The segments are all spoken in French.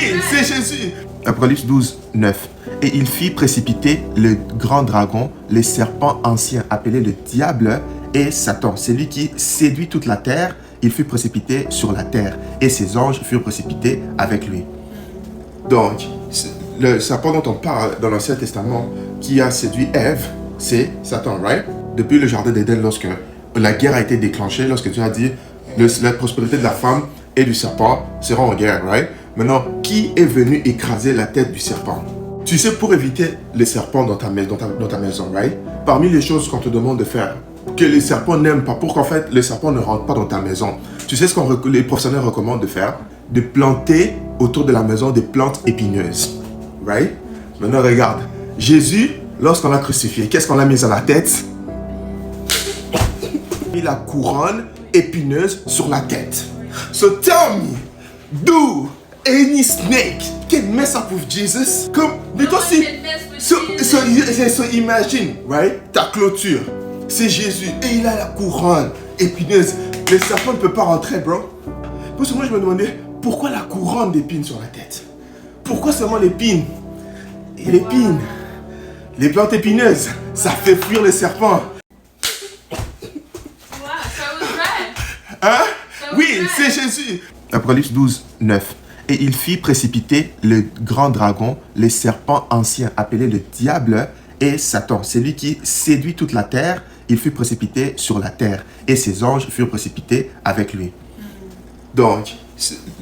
Oui, c'est Jésus. Apocalypse 12, 9. Et il fit précipiter le grand dragon, le serpent ancien appelé le diable et Satan. C'est lui qui séduit toute la terre. Il fut précipité sur la terre et ses anges furent précipités avec lui. Donc, le serpent dont on parle dans l'Ancien Testament qui a séduit Ève, c'est Satan, right? Depuis le jardin d'Éden, lorsque la guerre a été déclenchée, lorsque Dieu a dit la prospérité de la femme et du serpent seront en guerre, right? Maintenant, qui est venu écraser la tête du serpent? Tu sais, pour éviter les serpents dans ta maison, right? Parmi les choses qu'on te demande de faire, que les serpents n'aiment pas, pour qu'en fait les serpents ne rentrent pas dans ta maison. Tu sais ce que les professionnels recommandent de faire? De planter autour de la maison des plantes épineuses, right? Maintenant, regarde, Jésus, lorsqu'on l'a crucifié, qu'est-ce qu'on l'a mis à la tête? Il a la couronne épineuse sur la tête. So tell me, do any snake can mess up with Jesus? Comme, mais toi aussi, so imagine, right? Ta clôture, c'est Jésus et il a la couronne épineuse. Le serpent ne peut pas rentrer, bro. Parce que moi, je me demandais, pourquoi la couronne d'épines sur la tête? Pourquoi seulement l'épine? Et l'épine, les plantes épineuses, ça fait fuir les serpents. Hein? Oui, c'est Jésus. Apocalypse 12, 9. Et il fit précipiter le grand dragon, le serpent ancien appelé le diable et Satan. C'est lui qui séduit toute la terre. Il fut précipité sur la terre et ses anges furent précipités avec lui. Donc,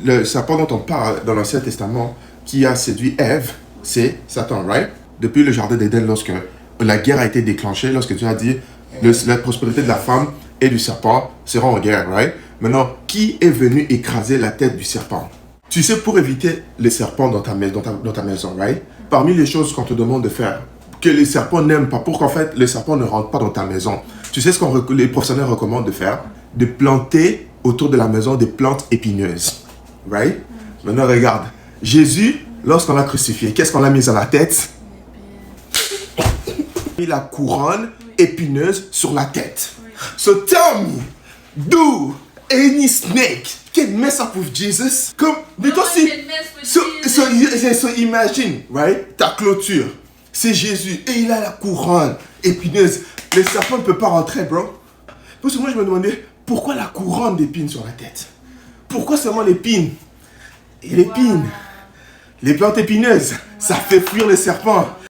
le serpent dont on parle dans l'Ancien Testament qui a séduit Ève, c'est Satan, right? Depuis le jardin d'Éden, lorsque la guerre a été déclenchée, lorsque Dieu a dit la prospérité de la femme et du serpent seront en guerre, right? Maintenant, qui est venu écraser la tête du serpent? Tu sais, pour éviter les serpents dans ta maison, right? Parmi les choses qu'on te demande de faire, que les serpents n'aiment pas, pour qu'en fait les serpents ne rentrent pas dans ta maison. Tu sais ce que les professionnels recommandent de faire? De planter autour de la maison des plantes épineuses, right? Maintenant, regarde, Jésus, lorsqu'on l'a crucifié, qu'est-ce qu'on l'a mis à la tête? Il a la couronne épineuse sur la tête. So tell me, do any snake can mess up with Jesus? Comme, mais toi aussi, so imagine, right? Ta clôture, c'est Jésus et il a la couronne épineuse. Le serpent ne peut pas rentrer, bro. Parce que moi, je me demandais, pourquoi la couronne d'épines sur la tête? Pourquoi seulement l'épine? Et l'épine, les plantes épineuses, ça fait fuir les serpents.